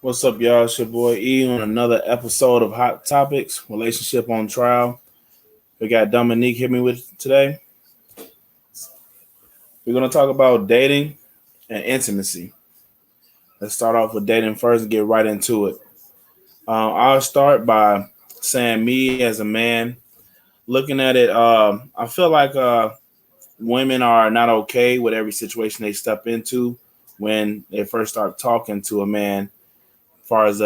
What's up, y'all? It's your boy E on another episode of Hot Topics, Relationship on Trial. We got Dominique hit me with today. We're going to talk about dating and intimacy. Let's start off with dating first and get right into it. I'll start by saying, me as a man, looking at it, I feel like women are not okay with every situation they step into when they first start talking to a man, as far as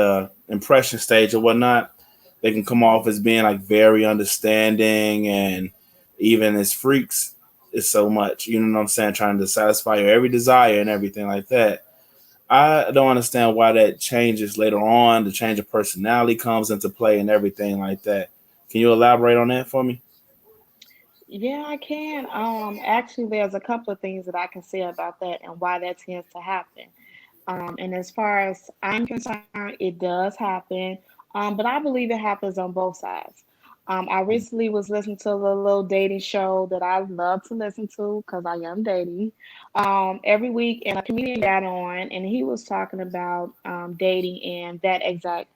impression stage or whatnot. They can come off as being like very understanding, and even as freaks is so much, you know what I'm saying, trying to satisfy your every desire and everything like that. I don't understand why that changes later on. The change of personality comes into play and everything like that. Can you elaborate on that for me? Yeah, I can. Actually, there's a couple of things that I can say about that and why that tends to happen. And as far as I'm concerned, it does happen. But I believe it happens on both sides. I recently was listening to a little dating show that I love to listen to because I am dating every week, and a comedian got on and he was talking about dating and that exact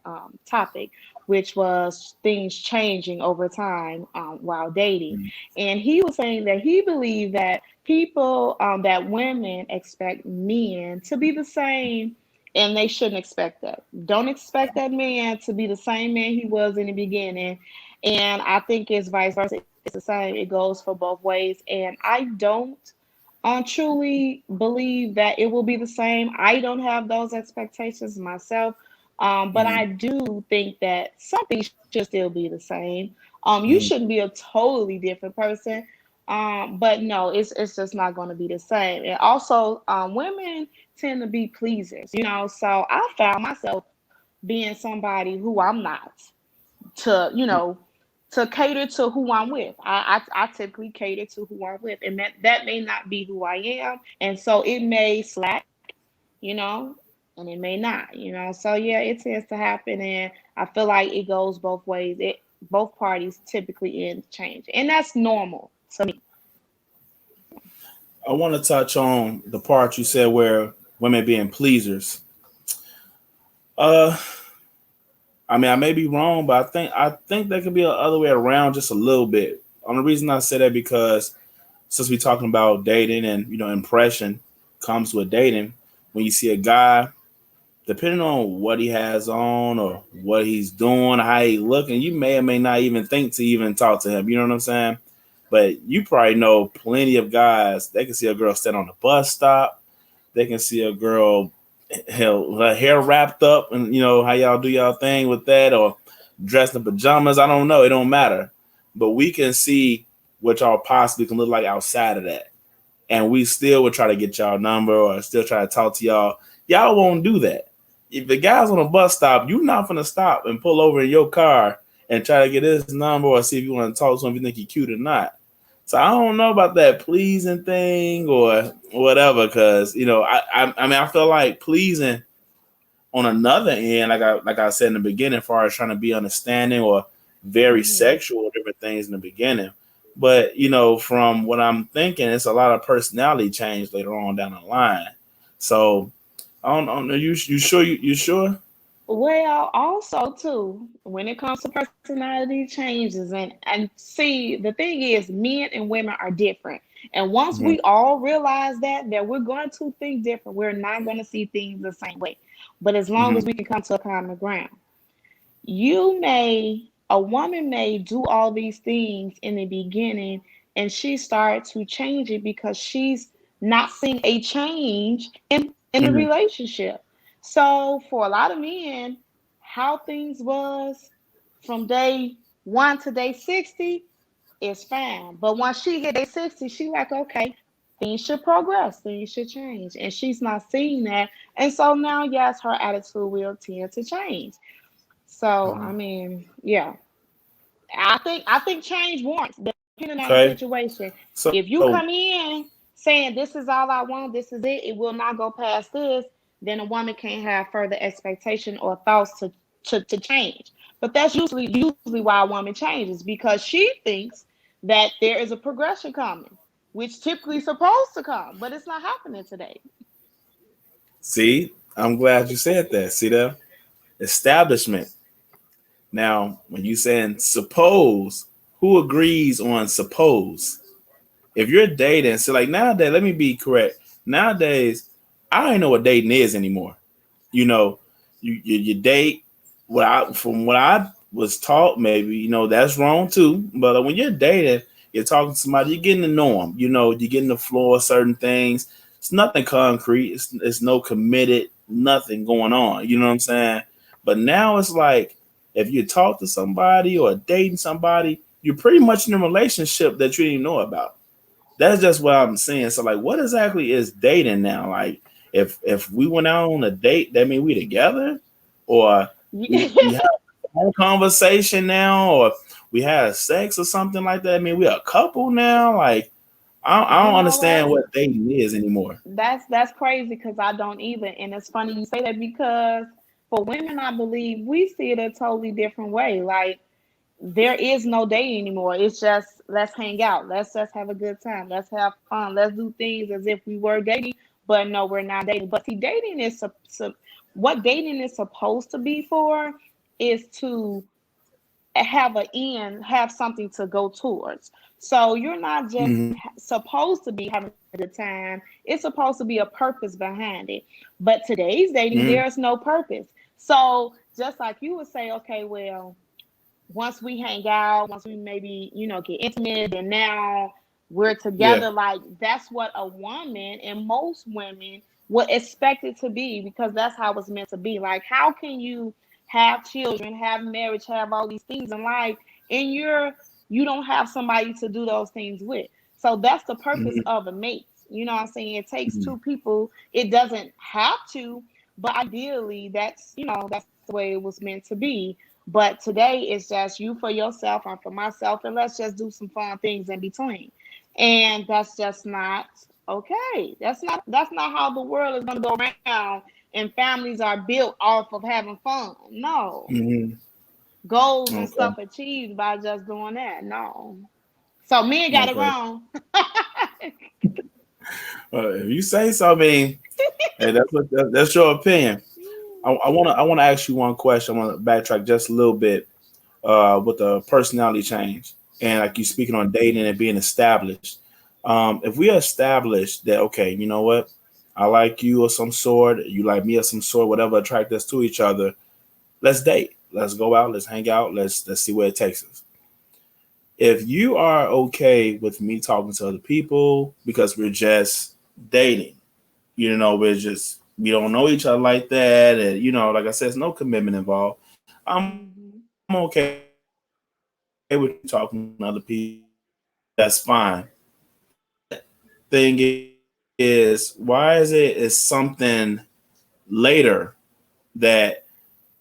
topic, which was things changing over time while dating. And he was saying that he believed that that women expect men to be the same, and they shouldn't expect that. Don't expect that man to be the same man he was in the beginning. And I think it's vice versa. It's the same. It goes for both ways. And I don't truly believe that it will be the same. I don't have those expectations myself. But Mm-hmm. I do think that something should still be the same. You Mm-hmm. shouldn't be a totally different person. But no, it's just not going to be the same. And also, women tend to be pleasers, So I found myself being somebody who I'm not to, to cater to who I'm with. I typically cater to who I'm with, and that may not be who I am, and so it may slack, you know, and it may not, So yeah, it tends to happen, and I feel like it goes both ways. Both parties typically end change, and that's normal to me. I want to touch on the part you said where women being pleasers. Uh, I mean, I may be wrong, but I think there could be a other way around just a little bit. On the reason I say that because since we're talking about dating and impression comes with dating, when you see a guy, depending on what he has on or what he's doing, how he looking, you may or may not even think to even talk to him. You know what I'm saying? But you probably know plenty of guys. They can see a girl stand on the bus stop. They can see a girl, hell, her hair wrapped up, and how y'all do y'all thing with that, or dressed in pajamas. I don't know. It don't matter. But we can see what y'all possibly can look like outside of that, and we still would try to get y'all number or still try to talk to y'all. Y'all won't do that. If the guy's on a bus stop, you're not gonna stop and pull over in your car and try to get his number or see if you want to talk to him if you think he's cute or not. So I don't know about that pleasing thing or whatever, because I mean I feel like pleasing on another end, like I said in the beginning, as far as trying to be understanding or very Hmm. sexual, different things in the beginning. But from what I'm thinking, it's a lot of personality change later on down the line. So I don't know. You sure? You sure? Well, also too, when it comes to personality changes, and see, the thing is, men and women are different. And once Hmm. we all realize that we're going to think different, we're not going to see things the same way. But as long Hmm. as we can come to a common ground, a woman may do all these things in the beginning, and she starts to change it because she's not seeing a change in the Hmm. relationship. So for a lot of men, how things was from day one to day 60 is fine. But once she hit day 60, she like, okay, things should progress, things should change. And she's not seeing that. And so now, yes, her attitude will tend to change. So I mean, yeah, I think change warrants depending on the Okay. situation. So If you come in saying this is all I want, this is it, it will not go past this, then a woman can't have further expectation or thoughts to change. But that's usually why a woman changes because she thinks that there is a progression coming, which typically supposed to come, but it's not happening today. see, I'm glad you said that. See that? establishment. Now, when you saying suppose, who agrees on suppose? If you're dating, so like nowadays, let me be correct. Nowadays, I don't even know what dating is anymore. You know, you date. From what I was taught, maybe that's wrong too. But when you're dating, you're talking to somebody, you're getting to know them. You're getting the floor of certain things. It's nothing concrete. It's no committed, nothing going on. You know what I'm saying? But now it's like if you talk to somebody or dating somebody, you're pretty much in a relationship that you didn't know about. That's just what I'm saying. So like, what exactly is dating now? Like, if we went out on a date, that mean we together, or we have a phone conversation now, or we had sex or something like that. I mean, we a couple now. Like, I You don't know understand what? what dating is anymore. That's crazy because I don't either. And it's funny you say that because for women, I believe we see it a totally different way. Like there is no dating anymore. It's just let's hang out. Let's just have a good time. Let's have fun. Let's do things as if we were dating, but no, we're not dating. But see, dating is what dating is supposed to be for is to have an end, have something to go towards. So you're not just Hmm. supposed to be having a good time. It's supposed to be a purpose behind it. But today's dating, Hmm. there's no purpose. So just like you would say, okay, well, once we hang out, once we maybe, get intimate, and now we're Yeah. together, like that's what a woman and most women would expect it to be because that's how it's meant to be. Like, how can you have children, have marriage, have all these things in life, and you don't have somebody to do those things with? So that's the purpose Hmm. of a mate. You know what I'm saying? It takes Hmm. two people. It doesn't have to, but ideally, that's the way it was meant to be. But today it's just you for yourself, I'm for myself, and let's just do some fun things in between. And that's just not okay. That's not how the world is gonna go around and families are built off of having fun. No. Hmm. Goals and Okay. stuff achieved by just doing that. No. So men got it Okay. wrong. If you say so, I mean, hey, that's your opinion. I wanna ask you one question. I want to backtrack just a little bit with the personality change and like you speaking on dating and being established. If we establish that, okay, you know what, I like you of some sort, you like me of some sort, whatever attract us to each other, let's date, let's go out, let's hang out, let's see where it takes us. If you are okay with me talking to other people because we're just dating, we don't know each other like that, and like I said, there's no commitment involved. I'm okay with you talking to other people. That's fine. But my thing is, why is something later that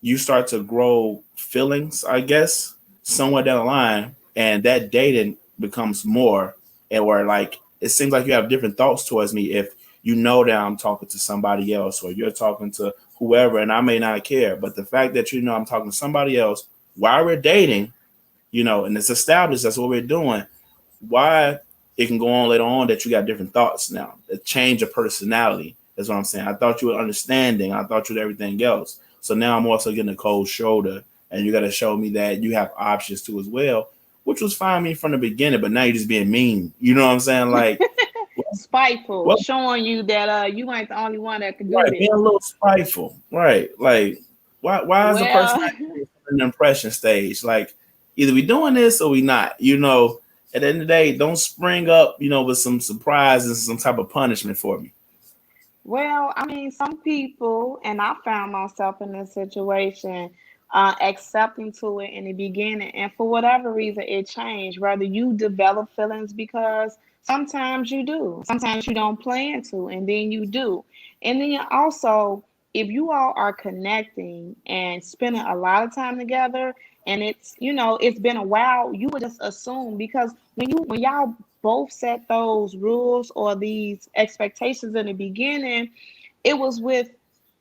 you start to grow feelings, I guess, somewhere down the line, and that dating becomes more, and where like it seems like you have different thoughts towards me if you know that I'm talking to somebody else or you're talking to whoever, and I may not care, but the fact that I'm talking to somebody else while we're dating, and it's established that's what we're doing, why it can go on later on that you got different thoughts now, a change of personality. That's what I'm saying. I thought you were understanding. I thought you were everything else. So now I'm also getting a cold shoulder, and you got to show me that you have options too as well, which was fine me from the beginning. But now you're just being mean. You know what I'm saying? Like, Spiteful, well, showing you that you ain't the only one that can do right, being a this. little spiteful, right? Like, why is the person Well, in the impression stage? Like, either we doing this or we not. At the end of the day, don't spring up, with some surprise and some type of punishment for me. Well, I mean, some people, and I found myself in this situation, accepting to it in the beginning, and for whatever reason, it changed. Whether you develop feelings because sometimes you do, sometimes you don't plan to, and then you do. And then also, if you all are connecting and spending a lot of time together, and it's been a while, you would just assume because when y'all both set those rules or these expectations in the beginning, it was with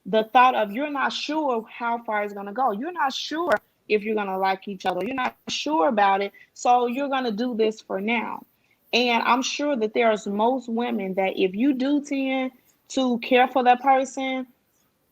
the thought of you're not sure how far it's going to go. You're not sure if you're going to like each other. You're not sure about it. So you're going to do this for now. And I'm sure that there's most women that if you do tend to care for that person,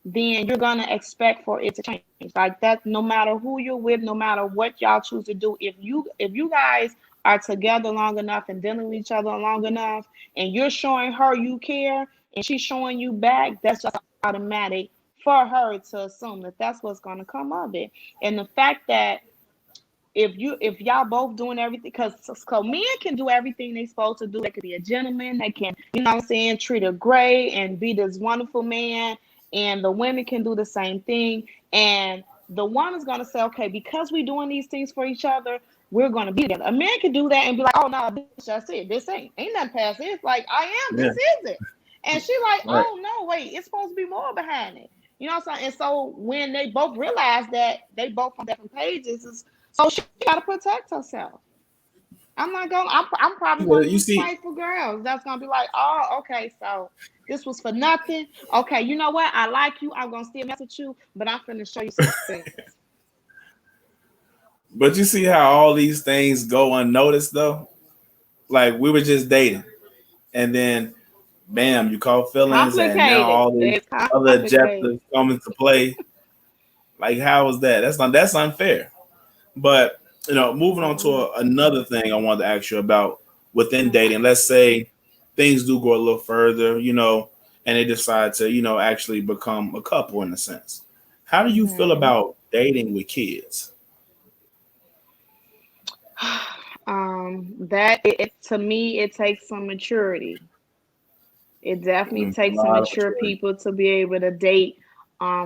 then you're gonna expect for it to change. Like that, no matter who you're with, no matter what y'all choose to do, if you guys are together long enough and dealing with each other long enough, and you're showing her you care, and she's showing you back, that's just automatic for her to assume that that's what's gonna come of it. And the fact that if y'all both doing everything, because men can do everything they supposed to do. They could be a gentleman. They can, what I'm saying, treat her great and be this wonderful man. And the women can do the same thing. And the one is gonna say, okay, because we're doing these things for each other, we're gonna be together. A man can do that and be like, oh no, bitch, that's it. This ain't nothing past this. Like I am. Yeah. This is it. And she like, Right. oh no, wait, it's supposed to be more behind it. You know what I'm saying? And so when they both realize that they both on different pages, so she got to protect herself. I'm probably one Well, of you them see, spiteful girls that's gonna be like, oh, okay, so this was for nothing. Okay, you know what? I like you. I'm gonna still mess with you, but I'm finna show you some things. but you see how all these things go unnoticed though. Like we were just dating, and then bam, you caught feelings, and now Complicated. all these It's other complicated. objectives come into play. Like how is that? That's unfair. But moving on to Mhm. another thing I wanted to ask you about within dating. Let's say things do go a little further, and they decide to, actually become a couple in a sense. How do you feel Mhm. about dating with kids? That to me, it takes some maturity. It definitely A takes some lot of mature maturity. people to be able to date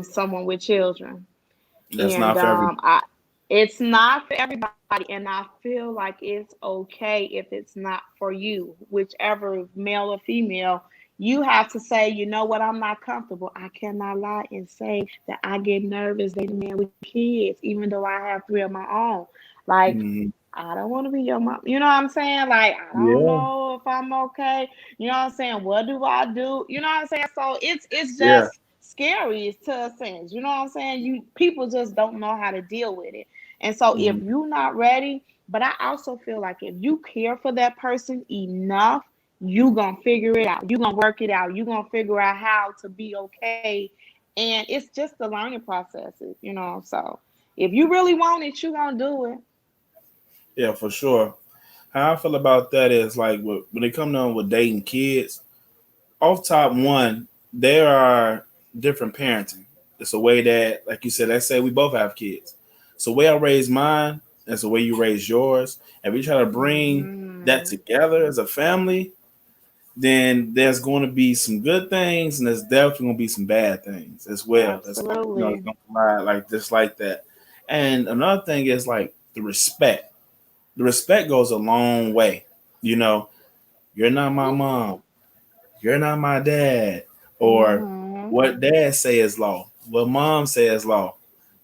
someone with children. That's And not for everybody. it's not for everybody. And I feel like it's okay if it's not for you, whichever male or female. You have to say, you know what, I'm not comfortable. I cannot lie and say that I get nervous dating a man with kids, even though I have three of my own. Like, Hmm. I don't want to be your mom. You know what I'm saying? Like, I don't Yeah, know if I'm okay. You know what I'm saying? What do I do? You know what I'm saying? So it's yeah. just scary to a sense. You know what I'm saying? People just don't know how to deal with it. And so if Hmm. you're not ready, but I also feel like if you care for that person enough, you gonna figure it out. You're gonna work it out. You're gonna figure out how to be okay. And it's just the learning processes. So if you really want it, you're gonna do it. Yeah, for sure. How I feel about that is like when it comes down with dating kids, off top one, there are different parenting. It's a way that, like you said, let's say we both have kids. So the way I raise mine, that's the way you raise yours. And we try to bring that Hmm. together as a family, then there's going to be some good things and there's definitely going to be some bad things as well. That's going, it's Absolutely. going to lie like just like that. And another thing is like the respect. The respect goes a long way. You know, you're not my mom, you're not my dad, or Hmm. what dad say is law, what mom says law,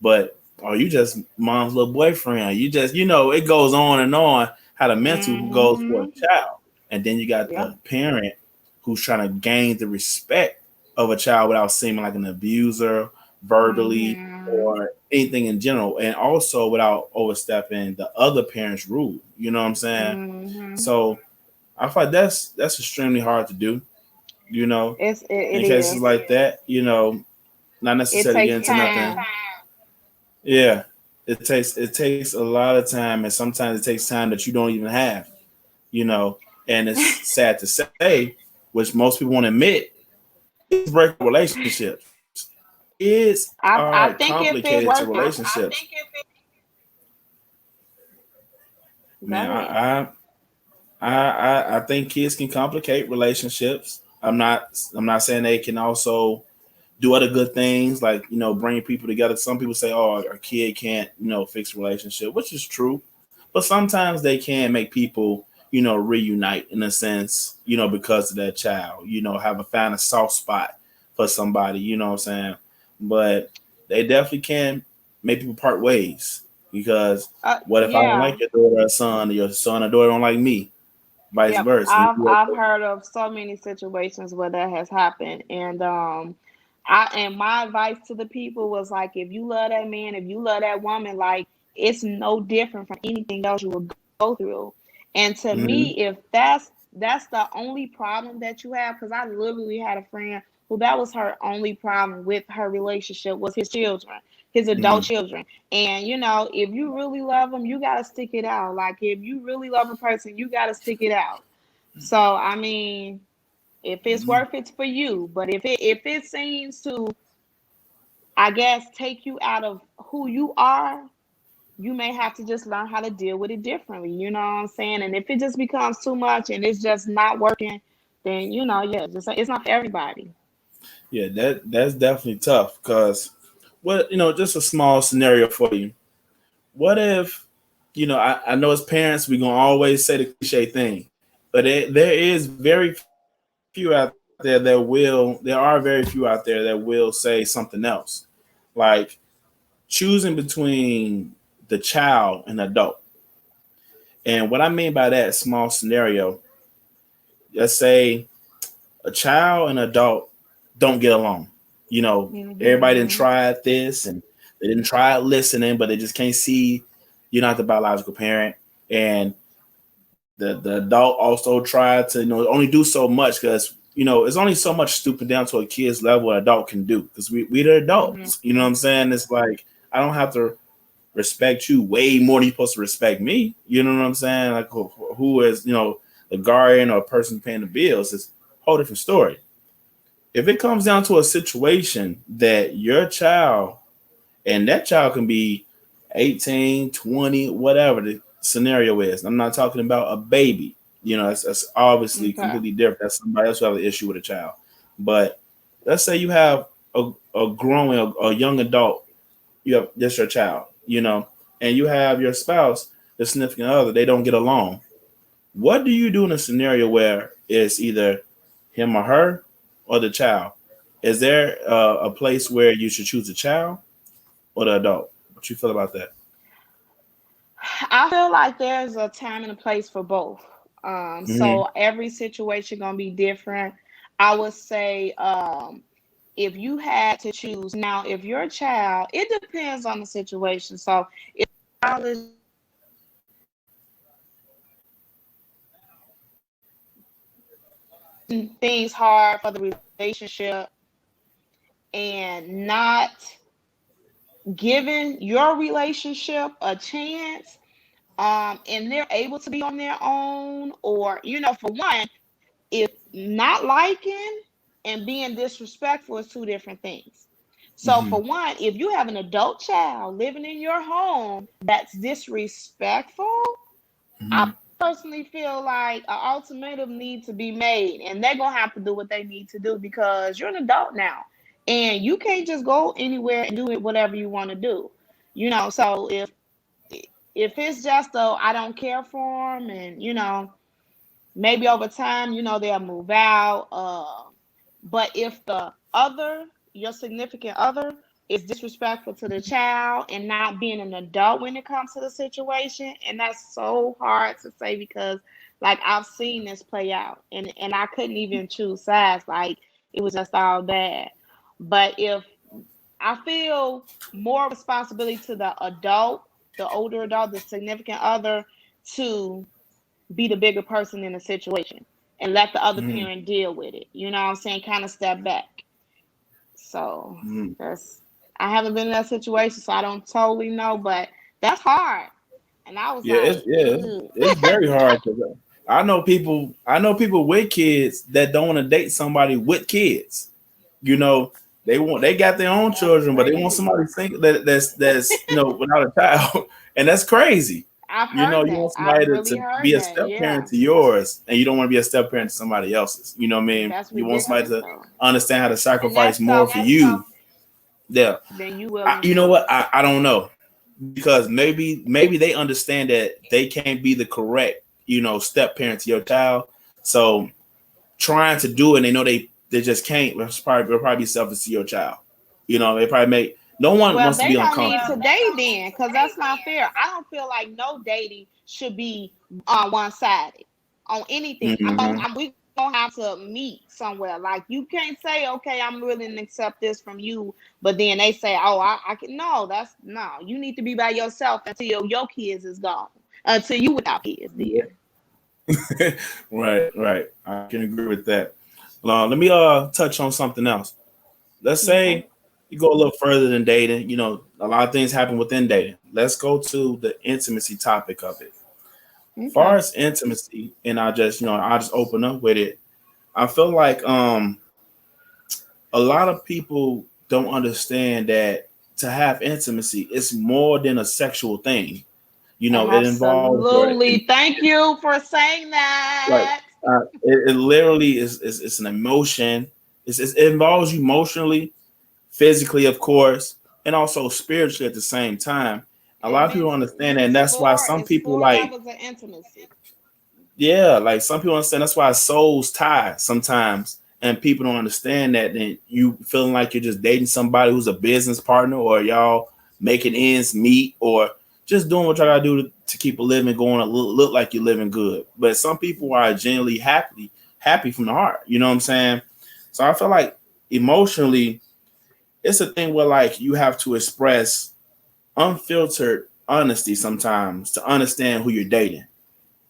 but are you just mom's little boyfriend? You just, it goes on and on how the mental goes for a Hmm. child. And then you got Yep. the parent who's trying to gain the respect of a child without seeming like an abuser verbally Hmm. or anything in general, and also without overstepping the other parent's rule. You know what I'm saying? Hmm. So I find that's extremely hard to do, you know, It in cases is. like that, not It necessarily get takes into nothing. time. Yeah. It takes a lot of time, and sometimes it takes time that you don't even have, you know. And it's sad to say, which most people won't admit, is break relationships. Kids I are think if it's complicated to worth it, relationships. go Man, ahead. I think kids can complicate relationships. I'm not saying they can also do other good things like bring people together. Some people say, "Oh, a kid can't fix a relationship," which is true, but sometimes they can make people reunite in a sense, because of that child. Have a find a soft spot for somebody. You know what I'm saying? But they definitely can make people part ways because what if I don't Yeah. like your daughter or son, or your son or daughter don't like me, vice Yep. versa? I've heard of so many situations where that has happened. And my advice to the people was like, if you love that man, if you love that woman, like it's no different from anything else you will go through. And to Mm-hmm. me, if that's the only problem that you have, because I literally had a friend who that was her only problem with her relationship was his children, his adult Mm-hmm. children. And you know, if you really love them, you gotta stick it out. Like if you really love a person, you gotta stick it out. So I mean, if it's Mm-hmm. worth it for you, but if it seems to, I guess, take you out of who you are, you may have to just learn how to deal with it differently. You know what I'm saying? And if it just becomes too much and it's just not working, then you know, yeah, just it's not for everybody. Yeah, that's definitely tough. Because what just a small scenario for you. What if I know as parents we're gonna always say the cliche thing, but there is very few out there that will. There are very few out there that will say something else, like choosing between the child and adult. And what I mean by that small scenario, let's say a child and adult don't get along. Everybody didn't Hmm. try this and they didn't try listening, but they just can't see you're not the biological parent. And the adult also tried to only do so much because it's only so much stooping down to a kid's level an adult can do because we the Hmm. adults. You know what I'm saying? It's like I don't have to respect you way more than you're supposed to respect me. You know what I'm saying? Like who is the guardian or person paying the bills is a whole different story. If it comes down to a situation that your child and that child can be 18, 20, whatever the scenario is. I'm not talking about a baby. That's obviously Okay. completely different. That's somebody else who have an issue with a child. But let's say you have a growing, a young adult, you have just your child, and you have your spouse, the significant other, they don't get along. What do you do in a scenario where it's either him or her or the child? Is there a place where you should choose the child or the adult? What you feel about that? I feel like there's a time and a place for both. Hmm. So every situation gonna be different. I would say, if you had to choose now, if your child, it depends on the situation. So if the child is things hard for the relationship and not giving your relationship a chance, and they're able to be on their own, or for one, if not liking and being disrespectful is two different things. So Hmm. for one, if you have an adult child living in your home that's disrespectful, I Hmm. personally feel like an ultimatum needs to be made, and they're gonna have to do what they need to do because you're an adult now, and you can't just go anywhere and do it whatever you want to do. So if it's just a I don't care for them, and maybe over time, they'll move out. But if the other, your significant other, is disrespectful to the child and not being an adult when it comes to the situation, and that's so hard to say because, like, I've seen this play out, and I couldn't even choose sides. Like, it was just all bad. But if I feel more responsibility to the adult, the older adult, the significant other, to be the bigger person in the situation and let the other Hmm. parent deal with it. You know what I'm saying? Kind of step back. So Hmm. that's I haven't been in that situation, so I don't totally know, but that's hard. And I was Yeah, like, ugh. it's very hard. I know people with kids that don't want to date somebody with kids. You know, they got their own That's children, but they want crazy. somebody think that's without a child, and that's crazy. I've You heard that. want somebody I've to, really to heard be a that. step Yeah. parent to yours, and you don't want to be a step parent to somebody else's. You know what I mean? That's You want somebody ridiculous to though. understand how to And sacrifice that's more for you. Yeah, then you willing you know to. what? I don't know because maybe they understand that they can't be the correct step parent to your child. So trying to do it, and they know they just can't. They'll probably be selfish to your child. They probably make no one Well, wants to they be don't need uncomfortable. to date then, because that's not fair. I don't feel like no dating should be one sided on anything. Hmm. We gonna have to meet somewhere. Like you can't say, okay, I'm willing to accept this from you, but then they say, oh, I can. No, that's no. You need to be by yourself until your kids is gone. Until you without kids, then. Right, right. I can agree with that. Let me touch on something else. Let's Okay. say you go a little further than dating. You know, a lot of things happen within dating. Let's go to the intimacy topic of it. Far Okay. as intimacy, and I just open up with it. I feel like a lot of people don't understand that to have intimacy, it's more than a sexual thing. You know, it involves Absolutely. Thank you for saying like that. it literally is it's an emotion. It involves you emotionally, physically, of course, and also spiritually at the same time. A lot And of people don't mentally. understand that, and that's why some It's people four like, levels of intimacy. yeah, like some people understand that's why souls tie sometimes, and people don't understand that. Then you feeling like you're just dating somebody who's a business partner, or y'all making ends meet, or just doing what y'all gotta do to keep a living going, to look like you're living good. But some people are genuinely happy from the heart. You know what I'm saying? So I feel like emotionally, it's a thing where like you have to express unfiltered honesty sometimes to understand who you're dating.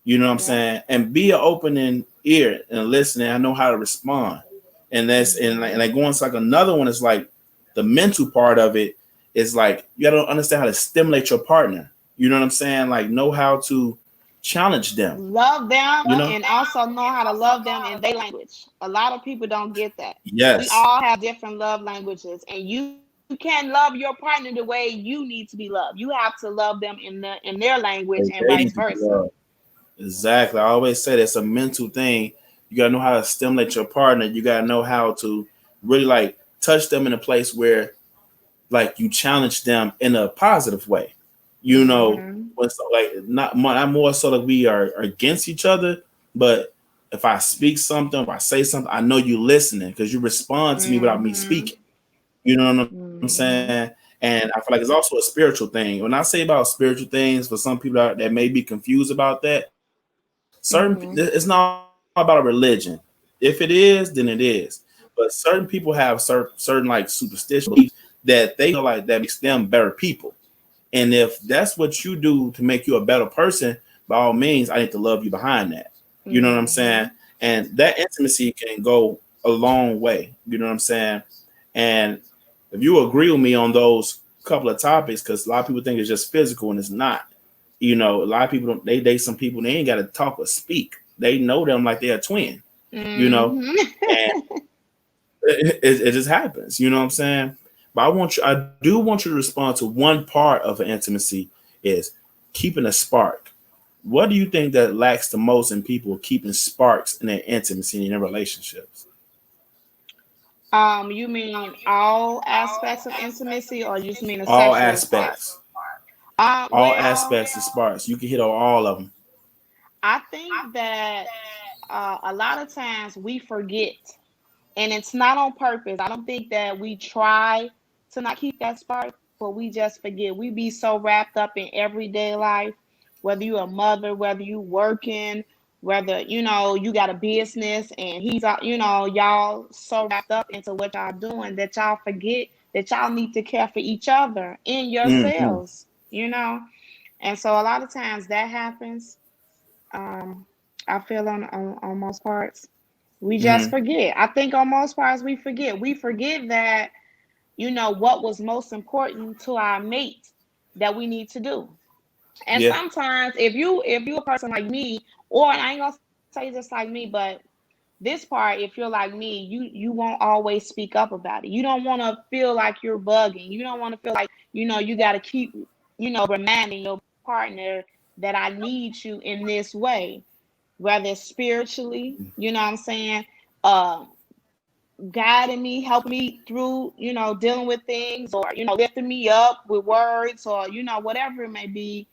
You know what I'm Yep. saying? And be an opening ear and listening. I know how to respond. And that's and Hmm. like going to like another one is like the mental part of it is like you gotta understand how to stimulate your partner. You know what I'm saying? Like know how to challenge them. Love them You know? and also know how to love them in their language. A lot of people don't get that. We Yes. all have different love languages, and you can't love your partner the way you need to be loved. You have to love them in their language and They vice need to be versa. loved. Exactly. I always say that's a mental thing. You gotta know how to stimulate your partner. You gotta know how to really like touch them in a place where like you challenge them in a positive way. You know, Hmm. when so like not more so that we are against each other, but if I speak something, if I say something, I know you listening because you respond to me without me Hmm. speaking. You know what I'm Hmm. saying? And I feel like it's also a spiritual thing. When I say about spiritual things, for some people that may be confused about that, Hmm. it's not about a religion. If it is, then it is. But certain people have certain like superstition beliefs that they feel like that makes them better people. And if that's what you do to make you a better person, by all means, I need to love you behind that. You know what I'm saying? Hmm. And that intimacy can go a long way. You know what I'm saying? And if you agree with me on those couple of topics, because a lot of people think it's just physical and it's not. You know, a lot of people don't. They date some people. They ain't got to talk or speak. They know them like they're a twin. You know, Hmm. and it just happens. You know what I'm saying? But I do want you to respond to one part of an intimacy is keeping a spark. What do you think that lacks the most in people keeping sparks in their intimacy and in their relationships? You mean all aspects of intimacy, or you just mean a All sexual spark? aspects, all Well, aspects of sparks. You can hit on all of them. I think that a lot of times we forget, and it's not on purpose. I don't think that we try to not keep that spark, but we just forget. We be so wrapped up in everyday life, whether you're a mother, whether you working, whether you got a business and he's out, y'all so wrapped up into what y'all doing that y'all forget that y'all need to care for each other in Mm-hmm. yourselves. And so a lot of times that happens. um, I feel on most parts. We just Mm-hmm. forget. I think on most parts we forget. We forget that, what was most important to our mate that we need to do. And Yeah. sometimes if you a person like me, or and I ain't gonna say just like me, but this part, if you're like me, you won't always speak up about it. You don't want to feel like you're bugging. You don't want to feel like, you got to keep, reminding your partner that I need you in this way, whether it's spiritually, you know what I'm saying? Um, Guiding me, helping me through, dealing with things, or, lifting me up with words, or, whatever it may be.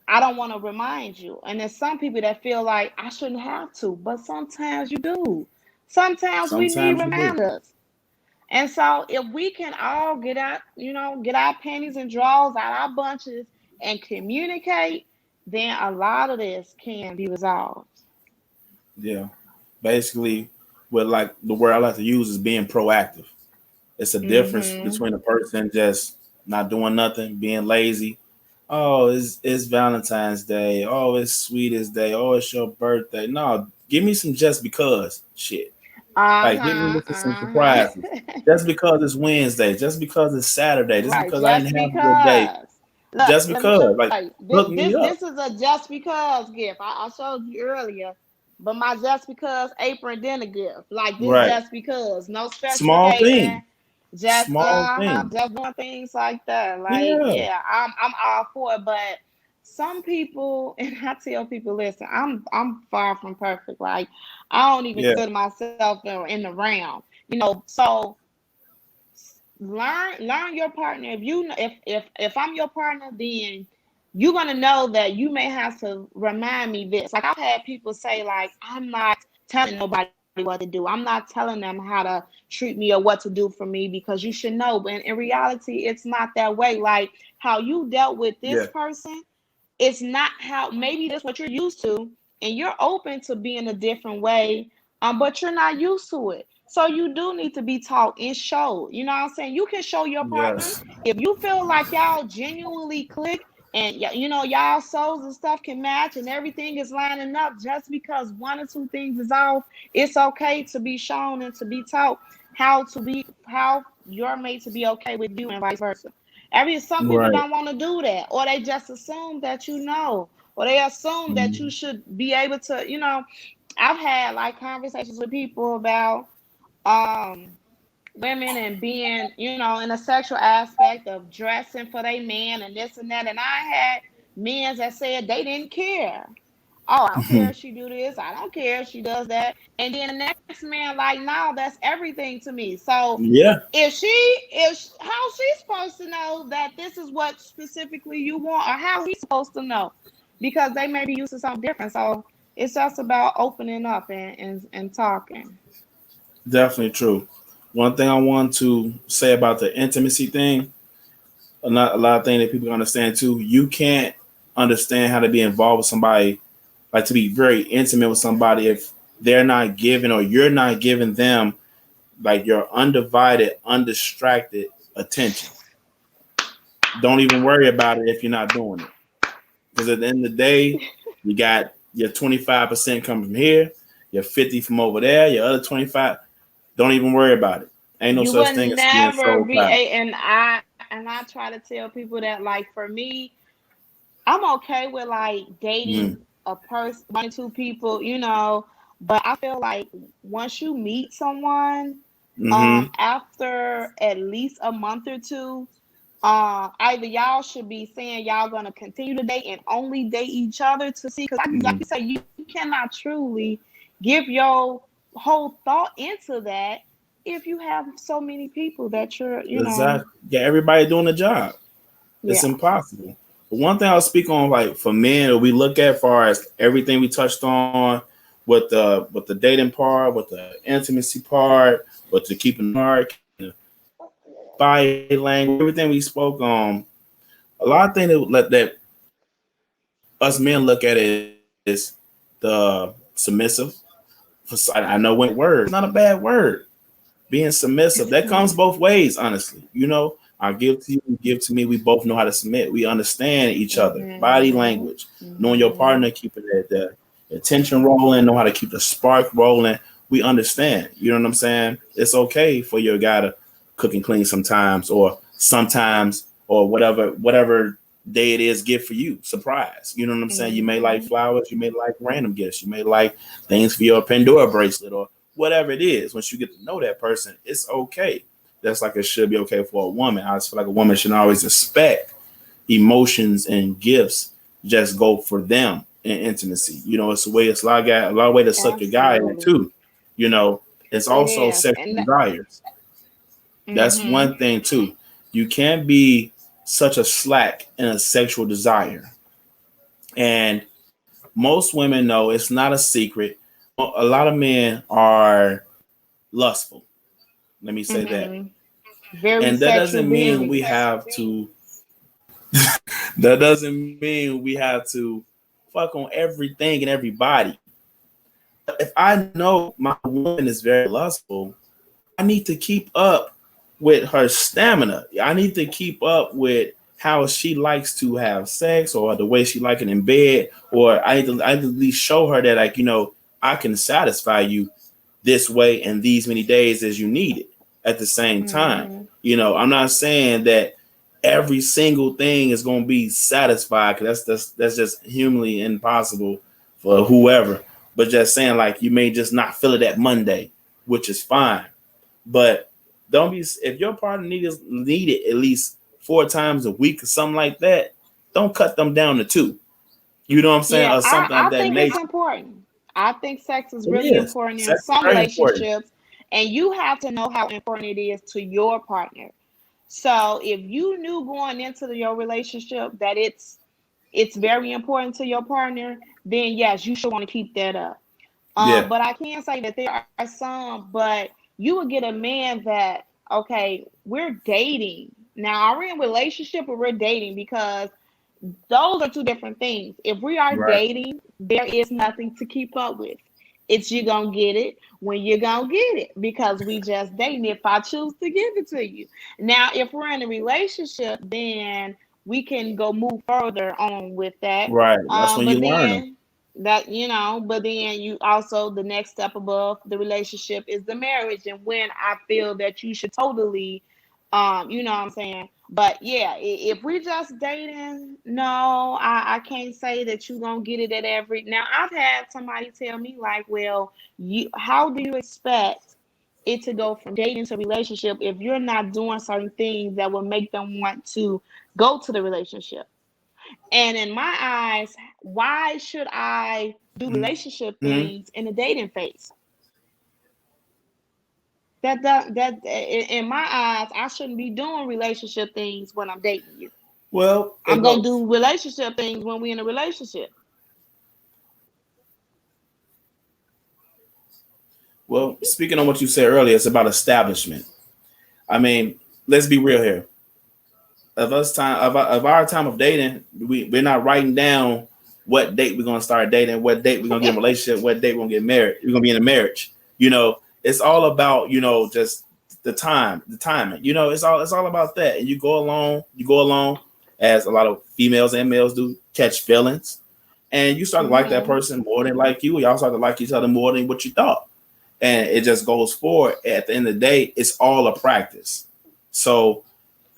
I don't want to remind you. And there's some people that feel like I shouldn't have to, but sometimes you do. Sometimes we need Sometimes you do. reminders. And so if we can all get our panties and drawers out our bunches and communicate, then a lot of this can be resolved. Yeah. Basically, what like the word I like to use is being proactive. It's a difference Mm-hmm. between a person just not doing nothing, being lazy. Oh, it's Valentine's Day. Oh, it's Sweetest Day. Oh, it's your birthday. No, give me some just because shit. Like, hit me Uh-huh. with some surprises. Just because it's Wednesday, just because it's Saturday, just Right, because I just didn't have a good day, because. Look, just let me because, show like, you. hook This me up. this is a just because gift. I showed you earlier, but my just because apron dinner gift. Like this Right. just because. No special Small occasion. thing. Just Small thing. just doing things like that. Like, Yeah. yeah, I'm all for it. But some people, and I tell people, listen, I'm far from perfect. Like, I don't even Yeah. consider myself in the round. So learn your partner. If you if I'm your partner, then you're gonna know that you may have to remind me this. Like, I've had people say, like, I'm not telling nobody what to do. I'm not telling them how to treat me or what to do for me, because you should know. But in reality, it's not that way. Like, how you dealt with this Yeah. person, it's not how, maybe that's what you're used to, and you're open to being a different way, but you're not used to it. So you do need to be taught and showed. You know what I'm saying? You can show your partner Yes. if you feel like y'all genuinely click, and y'all souls and stuff can match and everything is lining up. Just because one or two things is off, it's okay to be shown and to be taught how you're made to be okay with you, and vice versa. Some people Right. don't want to do that, or they just assume that or they assume that you Mhm. should be able to. I've had like conversations with people about um women and being, in a sexual aspect of dressing for their man and this and that, and I had men that said they didn't care. Oh, I don't care if she do this. I don't care if she does that. And then the next man, like, no, that's everything to me. So Yeah. if how she's supposed to know that this is what specifically you want, or how he's supposed to know, because they may be used to something different. So it's just about opening up and talking. Definitely true. One thing I want to say about the intimacy thing, a lot of things that people understand too. You can't understand how to be involved with somebody, like to be very intimate with somebody, if they're not giving, or you're not giving them, like, your undivided, undistracted attention. Don't even worry about it if you're not doing it. Because at the end of the day, you got your 25% coming from here, your 50 from over there, your other 25. Don't even worry about it. Ain't no You such would thing as being never soul be tied. a, and I try to tell people that, like, for me, I'm okay with like Mm. dating a person, one or two people, but I feel like once you meet someone, Mm-hmm. after at least a month or two, either y'all should be saying y'all gonna continue to date and only date each other to see, because like Mm-hmm. you say, you cannot truly give your whole thought into that if you have so many people that you're. Exactly. Yeah, everybody doing the job. It's Yeah. impossible. But one thing I'll speak on, like, for men, that we look at, far as everything we touched on, with the dating part, with the intimacy part, with the keeping part, body language, everything we spoke on. A lot of things that us men look at is the submissive. I know when word, it's not a bad word. Being submissive, that comes both ways, honestly. I give to you, you give to me. We both know how to submit. We understand each other. Body Mhm. language, knowing your Mhm. partner, keeping the attention rolling, know how to keep the spark rolling. We understand. You know what I'm saying? It's okay for your guy to cook and clean sometimes, or whatever day it is, gift for you, surprise. You know what I'm saying? You may like Mhm. flowers, you may like random gifts, you may like things for your Pandora bracelet, or whatever it is. Once you get to know that person, it's okay. That's like it should be okay for a woman. I just feel like a woman should always expect emotions and gifts just go for them in intimacy. It's a way. A lot of way to suck your guy in Absolutely. too. You know, it's It also is. sexual And desires. That's mhm. one thing too. You can't be such a slack in a sexual desire. And most women know it's not a secret. A lot of men are lustful. Let me say that. Mhm. Very And that sexual doesn't mean we beings. have to that doesn't mean we have to fuck on everything and everybody. If I know my woman is very lustful, I need to keep up with her stamina. I need to keep up with how she likes to have sex, or the way she like it in bed, or I need to at least show her that, like, I can satisfy you this way and these many days as you need it at the same time. Mm-hmm. I'm not saying that every single thing is going to be satisfied, because that's just humanly impossible for whoever. But just saying, like, you may just not feel it that Monday, which is fine. But don't be, if your partner need it at least 4 times a week or something like that, don't cut them down to 2. You know what I'm saying? Yeah, Or something of I that think it's nature. important. I think sex is It really is. important in Sex is some very important. relationships, and you have to know how important it is to your partner. So if you knew going into your relationship that it's very important to your partner, then yes, you should want to keep that up. Yeah. But I can say that there are some, but you would get a man that, okay, we're dating. Now, are we in a relationship or we're dating? Because those are two different things. If we are Right. dating, there is nothing to keep up with. It's you gonna get it when you're gonna get it because we just dating if I choose to give it to you. Now, if we're in a relationship, then we can go move further on with that. Right. That's when you But learn them. then but then you also the next step above the relationship is the marriage, and when I feel that you should totally, you know what I'm saying. But yeah, if we just dating, no, I can't say that you gonna get it at every. Now I've had somebody tell me like, well, how do you expect it to go from dating to relationship if you're not doing certain things that will make them want to go to the relationship? And in my eyes, why should I do relationship Mm-hmm. things in the dating phase? That in my eyes, I shouldn't be doing relationship things when I'm dating you. Well, it I'm gonna goes. do relationship things when we're in a relationship. Well, speaking on what you said earlier, it's about establishment. I mean, let's be real here. Of our time of dating, we're not writing down what date we're gonna start dating, what date we're gonna get in a relationship, what date we're gonna get married. We're gonna be in a marriage. It's all about just the timing. It's all about that. And you go along, as a lot of females and males do, catch feelings, and you start to like that Mm-hmm. person more than like you. Y'all start to like each other more than what you thought, and it just goes forward. At the end of the day, it's all a practice. So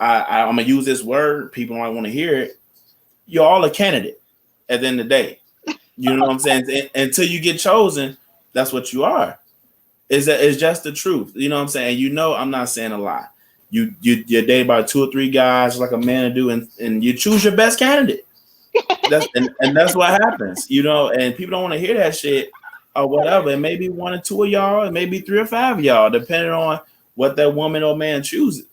I'm gonna use this word. People might want to hear it. You're all a candidate at the end of the day. You know what I'm saying? Until you get chosen, that's what you are. It's just the truth. You know what I'm saying? I'm not saying a lie. You date about 2 or 3 guys like a man to do, and you choose your best candidate. And that's what happens. And people don't want to hear that shit or whatever. It may be 1 or 2 of y'all, it may be 3 or 5 of y'all, depending on what that woman or man chooses.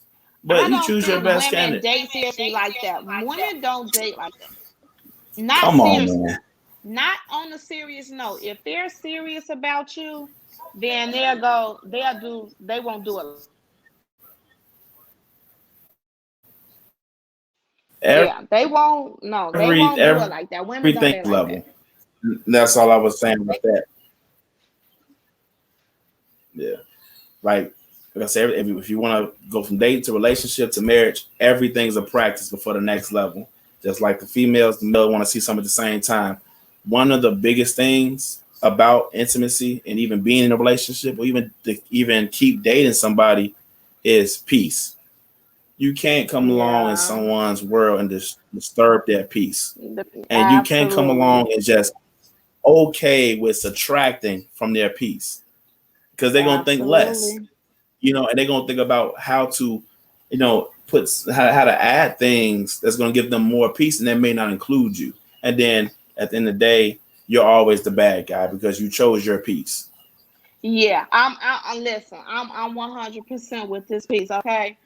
But I you don't choose your think best women candidate. date seriously like that. Women don't date like that. Not Come on, seriously. man. Not on a serious note. If they're serious about you, then they'll go. They'll do. They won't do it like that. Yeah, they won't. No, they won't do it like that. Women don't Everything date like that. level. That's all I was saying about that. Yeah. Like I said, if you want to go from dating to relationship to marriage, everything's a practice before the next level. Just like the male want to see some at the same time. One of the biggest things about intimacy and even being in a relationship, or even keep dating somebody, is peace. You can't come along in Yeah, someone's world and disturb their peace, and you can't come absolutely, along and just okay with subtracting from their peace, because they're gonna think less. absolutely. And they're gonna think about how to, put how to add things that's gonna give them more peace, and that may not include you. And then at the end of the day, you're always the bad guy because you chose your peace. Yeah, listen. I'm 100% with this piece. Okay,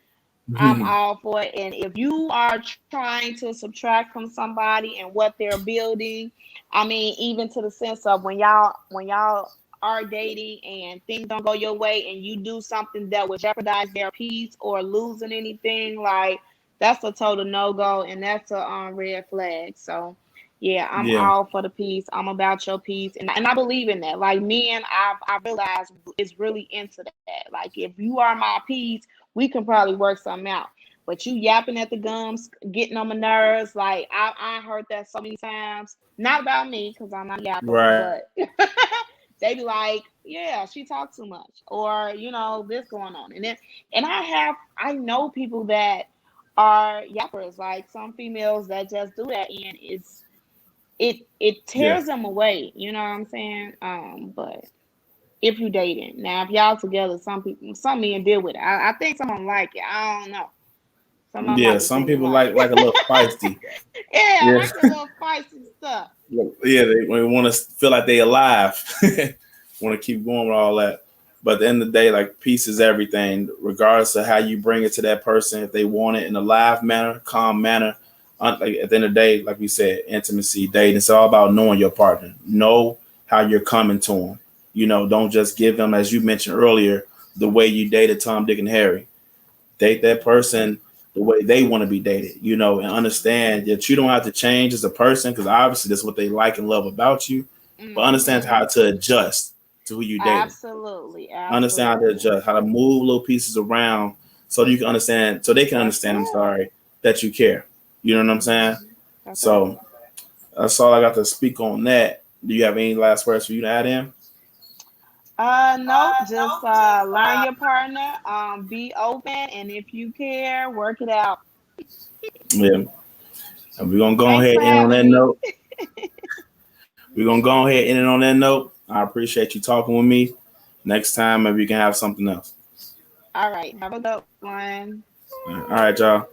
I'm Mhm. all for it. And if you are trying to subtract from somebody and what they're building, I mean, even to the sense of when y'all are dating and things don't go your way and you do something that would jeopardize their peace or losing anything, like that's a total no go and that's a red flag. So yeah, I'm Yeah. all for the peace. I'm about your peace, and I believe in that. Like men, I realize is really into that. Like if you are my peace, we can probably work something out. But you yapping at the gums, getting on my nerves. Like I heard that so many times. Not about me because I'm not a yapper, Right. but they be like, yeah, she talks too much, or this going on, and I know people that are yappers, like some females that just do that, and it Yeah. tears them away. You know what I'm saying? But if you dating now, if y'all together, some men deal with it. I think some of them like it. I don't know. Some of them Yeah. like to Some see you people fight. like a little feisty. Yeah, I Yeah. like the little feisty stuff. Yeah, they want to feel like they alive. Want to keep going with all that. But at the end of the day, like peace is everything, regardless of how you bring it to that person. If they want it in a live manner, calm manner, like at the end of the day, like we said, intimacy, dating. It's all about knowing your partner. Know how you're coming to them. Don't just give them, as you mentioned earlier, the way you dated Tom, Dick, and Harry. Date that person the way they want to be dated, and understand that you don't have to change as a person because obviously that's what they like and love about you. But understand how Hmm. to adjust to who you dating. Absolutely, Understand how to absolutely. adjust, how to move little pieces around so you can understand, so they can That's understand, I'm right. sorry, that you care. You know what I'm saying? That's right. So that's all I got to speak on that. Do you have any last words for you to add in? Nope. Just learn your partner. Be open, and if you care, work it out. Yeah. And we're gonna go Thanks ahead for and end on having that me. note. We're gonna go ahead and end it on that note. I appreciate you talking with me. Next time, maybe we can have something else. All right. Have a good one. All right, y'all.